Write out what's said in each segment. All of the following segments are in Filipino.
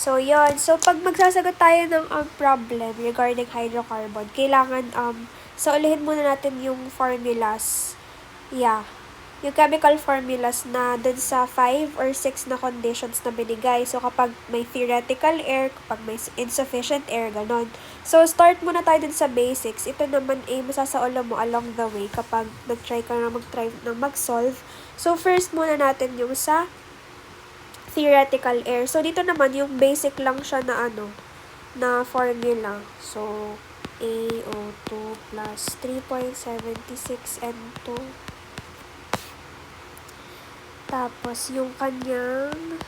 So, yon. So, pag magsasagot tayo ng problem regarding hydrocarbon, kailangan, so, ulihin muna natin yung formulas. Yeah. Yung chemical formulas na dun sa 5 or 6 na conditions na binigay. So, kapag may theoretical air, kapag may insufficient air, ganon. So, start muna tayo dun sa basics. Ito naman ay masasaulo mo along the way kapag nag-try ka na mag-solve. So, first muna natin yung sa theoretical air. So, dito naman, yung basic lang siya na na formula. So, AO2 plus 3.76 N2. Tapos, yung kanyang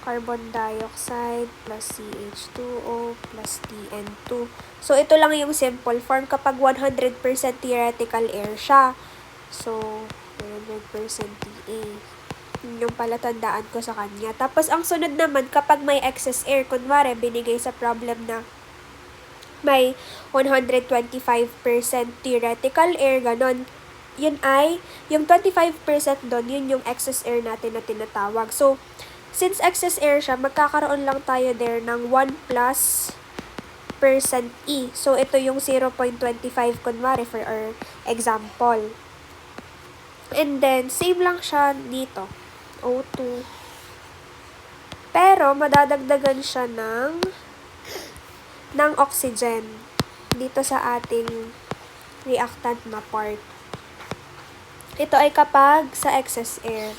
carbon dioxide plus CH2O plus TN2. So, ito lang yung simple form kapag 100% theoretical air siya. So, 100% TA. Yung palatandaan ko sa kanya. Tapos, ang sunod naman, kapag may excess air, kunwari, binigay sa problem na may 125% theoretical air, ganon. Yun ay, yung 25% doon, yun yung excess air natin na tinatawag. So, since excess air siya, magkakaroon lang tayo there ng 1 plus percent E. So, ito yung 0.25 kunwari for our example. And then, same lang siya dito. O2. Pero, madadagdagan siya ng oxygen dito sa ating reactant na part. Ito ay kapag sa excess air.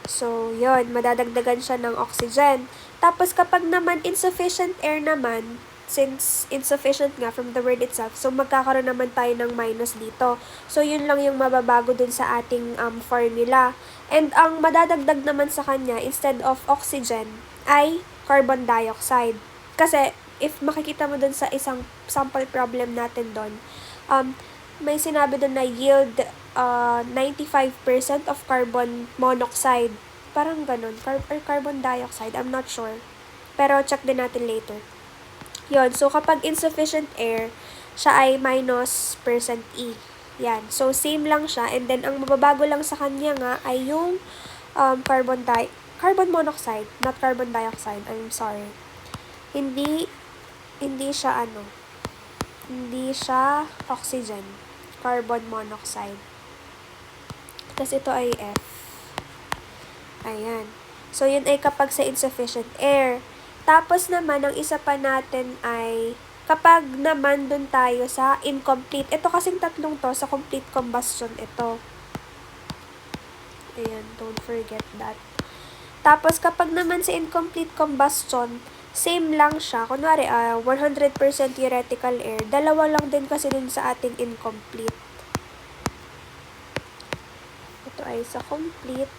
So, yon, madadagdagan siya ng oxygen. Tapos, kapag naman insufficient air naman, since insufficient nga from the word itself, so magkakaroon naman tayo ng minus dito. So, yun lang yung mababago dun sa ating formula. And ang madadagdag naman sa kanya, instead of oxygen, ay carbon dioxide. Kasi, if makikita mo dun sa isang sample problem natin dun, may sinabi dun na yield 95% of carbon monoxide. Parang ganun. Or carbon dioxide. I'm not sure. Pero check din natin later. Yon. So, kapag insufficient air, siya ay minus percent E. Yan. So, same lang siya. And then, ang mababago lang sa kanya nga ay yung carbon monoxide. Not carbon dioxide. I'm sorry. Hindi siya hindi siya oxygen. Carbon monoxide. Tapos ito ay F. Ayan. So, yun ay kapag sa insufficient air. Tapos naman, ang isa pa natin ay kapag naman dun tayo sa incomplete. Ito kasing tatlong to, sa complete combustion ito. Ayan, don't forget that. Tapos, kapag naman sa incomplete combustion, same lang siya. Kunwari, 100% theoretical air. Dalawa lang din kasi dun sa ating incomplete. Ito ay sa complete.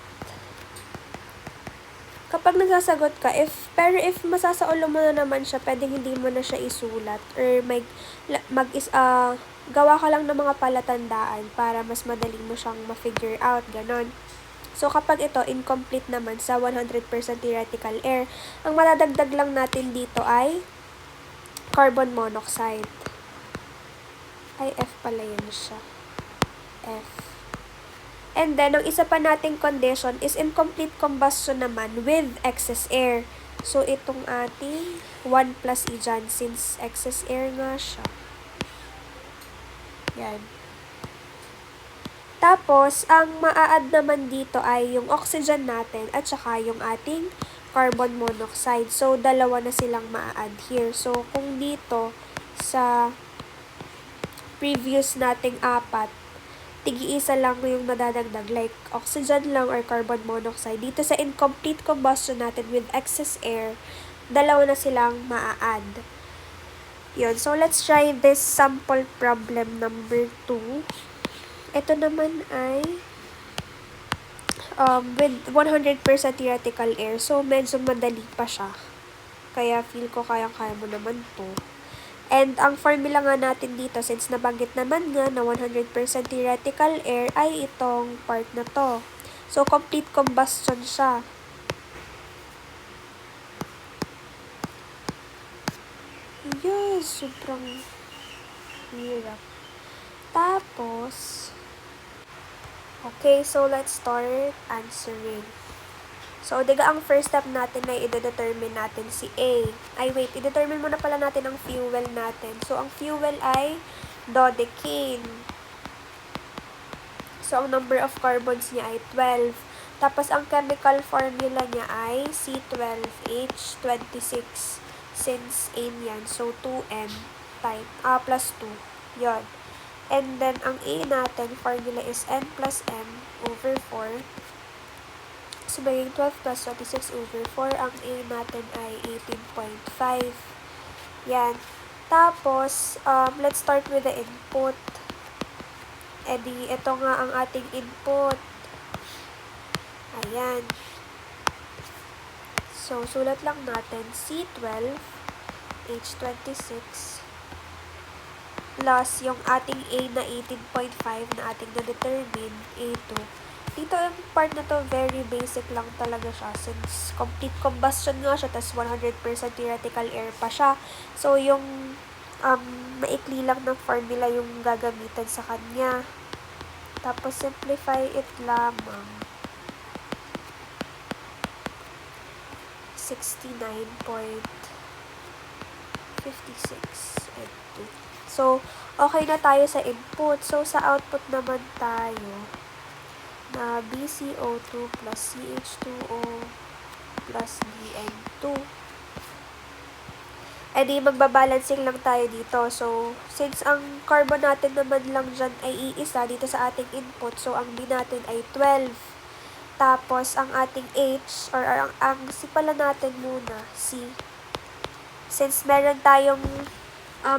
Kapag nagsasagot ka, pero if masasaulo mo na naman siya, pwedeng hindi mo na siya isulat. Or gawa ka lang ng mga palatandaan para mas madali mo siyang ma-figure out. Ganon. So, kapag ito, incomplete naman sa 100% theoretical air, ang madadagdag lang natin dito ay carbon monoxide. Ay, F pala yun siya. F. And then, ang isa pa nating condition is incomplete combustion naman with excess air. So, itong ating 1 plus E dyan, since excess air nga siya. Yan. Tapos, ang maa-add naman dito ay yung oxygen natin at saka yung ating carbon monoxide. So, dalawa na silang maa-add here. So, kung dito sa previous nating 4, tigi-isa lang yung madadagdag, like oxygen lang or carbon monoxide. Dito sa incomplete combustion natin with excess air, dalawa na silang maa-add. Yun. So, let's try this sample problem number 2. Ito naman ay with 100% theoretical air. So, medyo madali pa siya. Kaya feel ko kaya-kaya mo naman to. And ang formula nga natin dito, since nabanggit naman nga na 100% theoretical air, ay itong part na to. So, complete combustion siya. Yes, sobrang hirap. Tapos, okay, so let's start answering. So, diga ang first step natin na i-determine natin si A. Ay, wait, i-determine muna pala natin ang fuel natin. So, ang fuel ay dodecane. So, ang number of carbons niya ay 12. Tapos, ang chemical formula niya ay C12H26. Since N yan. So, 2N plus 2. Yun. And then, ang A natin, formula is N plus M over 4. So, maging 12 plus 26 over 4. Ang A natin ay 18.5. Yan. Tapos, let's start with the input. E di, ito nga ang ating input. Ayan. So, sulat lang natin C12, H26, plus yung ating A na 18.5 na ating na-determine, A2. Dito yung part na to, very basic lang talaga siya since complete combustion nga siya, tas 100% theoretical air pa siya. So, yung maikli lang ng formula yung gagamitan sa kanya. Tapos, simplify it lamang. 69.56 and 2. So, okay na tayo sa input. So, sa output naman tayo na BCO2 plus CH2O plus BN2. E di, magbabalancing lang tayo dito. So, since ang carbon natin naman lang dyan ay iisa dito sa ating input, so ang B natin ay 12. Tapos, ang ating H, or ang C pala natin muna, C. Since meron tayong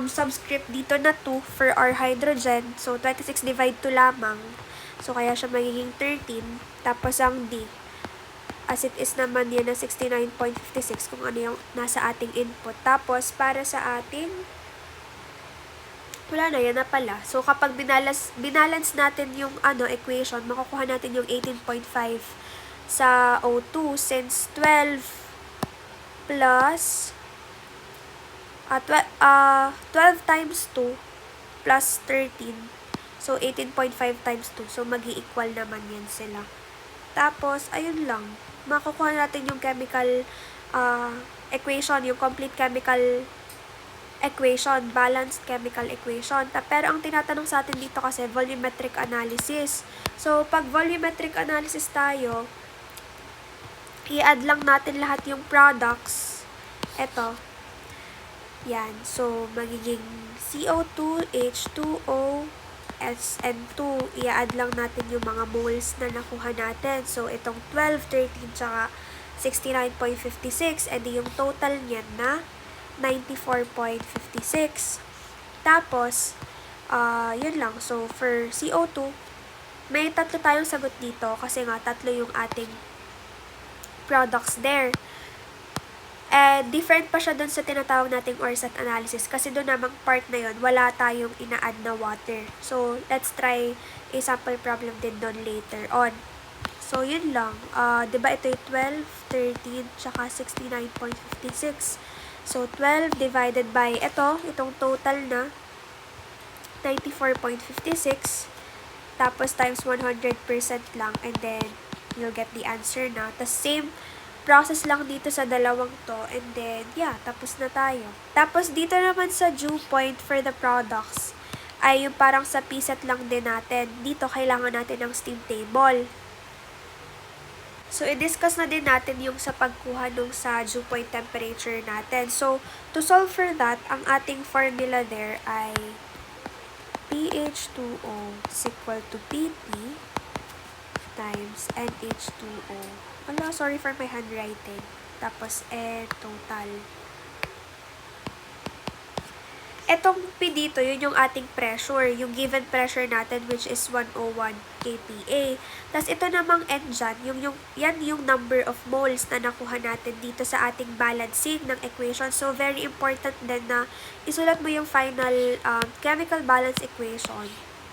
subscript dito na 2 for our hydrogen, so 26 divide 2 lamang. So, kaya siya magiging 13. Tapos, ang D, as it is naman yan na 69.56 kung ano yung nasa ating input. Tapos, para sa ating, wala na, yan na pala. So, kapag binalance natin yung equation, makukuha natin yung 18.5 sa O2 since 12 plus 12 times 2 plus 13. So, 18.5 times 2. So, mag-i-equal naman yan sila. Tapos, ayun lang. Makukuha natin yung chemical equation, yung complete chemical equation, balanced chemical equation. Pero ang tinatanong sa atin dito kasi, volumetric analysis. So, pag volumetric analysis tayo, i-add lang natin lahat yung products. Ito. Yan. So, magiging CO2, H2O, SN2, i-add lang natin yung mga moles na nakuha natin. So, itong 12, 13, tsaka 69.56, edi yung total niyan na 94.56. Tapos, yun lang. So, for CO2, may tatlo tayong sagot dito kasi nga tatlo yung ating products there. Different pa siya dun sa tinatawag nating Orsat analysis kasi doon namang part na yun, wala tayong ina-add na water. So, let's try a sample problem din doon later on. So, yun lang. Diba ito yung 12, 13, tsaka 69.56. So, 12 divided by itong total na 94.56. Tapos, times 100% lang. And then, you'll get the answer na. Tapos, same process lang dito sa dalawang to. And then, yeah, tapos na tayo. Tapos, dito naman sa dew point for the products, ay yung parang sa PSET lang din natin. Dito, kailangan natin ng steam table. So, i-discuss na din natin yung sa pagkuha nung sa dew point temperature natin. So, to solve for that, ang ating formula there ay pH2O is equal to Pp times NH2O. Sorry for my handwriting. Tapos, total. Etong P dito, yun yung ating pressure. Yung given pressure natin, which is 101 kPa. Tapos, ito namang N dyan, yan yung number of moles na nakuha natin dito sa ating balancing ng equation. So, very important din na isulat mo yung final chemical balance equation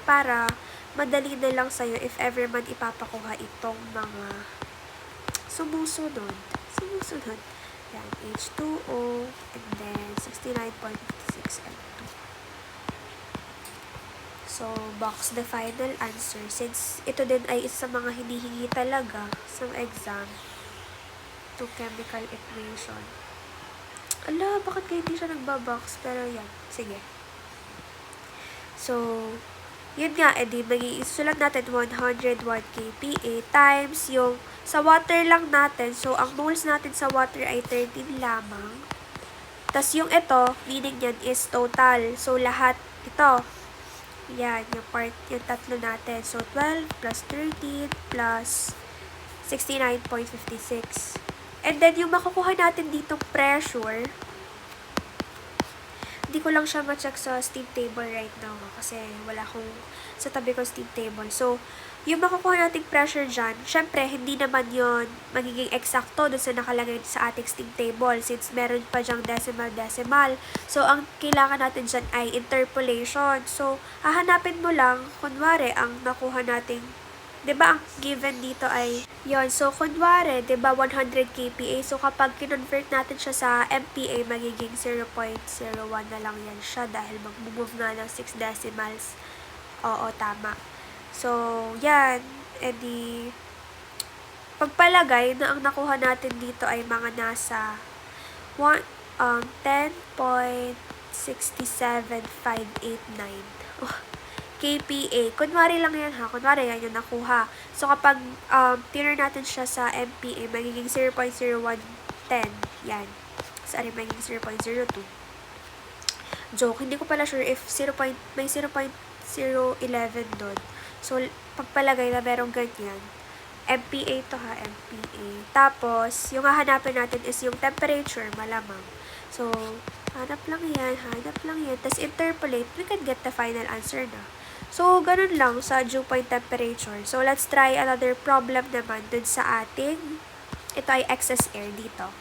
para madali na lang sa'yo if ever man ipapakuha itong mga sumusunod. Yan, H2O, and then 69.56 and 2. So, box the final answer. Since ito din ay isa sa mga hinihingi talaga sa exam. to chemical equation. Ala, bakit kayo hindi siya nagbabox? Pero yan, sige. So, yun nga, edi isulat natin 101 kPa times yung sa water lang natin. So, ang moles natin sa water ay 13 lamang. Tas yung ito, meaning yan is total. So, lahat ito. Yan, yung tatlo natin. So, 12 plus 13 plus 69.56. And then, yung makukuha natin ditong pressure, hindi ko lang siya ma-check sa steam table right now kasi wala akong sa tabi ko steam table. So, yung makukuha nating pressure dyan, syempre, hindi naman yon magiging eksakto dun sa nakalagay sa ating steam table since meron pa dyang decimal. So, ang kailangan natin dyan ay interpolation. So, hahanapin mo lang, kunwari, ang nakuha nating 'di ba ang given dito ay yon. So kunwari, 'di ba 100 kPa. So kapag kinonvert natin siya sa MPa, magiging 0.01 na lang yan siya dahil mag-move na ng 6 decimals. Oo, tama. So, yan. Edi pagpalagay na ang nakuha natin dito ay mga nasa 10.67589. kPa. Kunwari lang yan ha. Kunwari yan yung nakuha. So, kapag tinner natin siya sa MPa, magiging 0.0110. Yan. Sorry, magiging 0.02. Joke. Hindi ko pala sure if may 0.011 doon. So, pagpalagay na merong ganyan. MPa to ha. MPa. Tapos, yung hahanapin natin is yung temperature, malamang. So, hanap lang yan. Tapos, interpolate. We can get the final answer na. So, ganun lang sa dew point temperature. So, let's try another problem naman dun sa ating, ito ay excess air dito.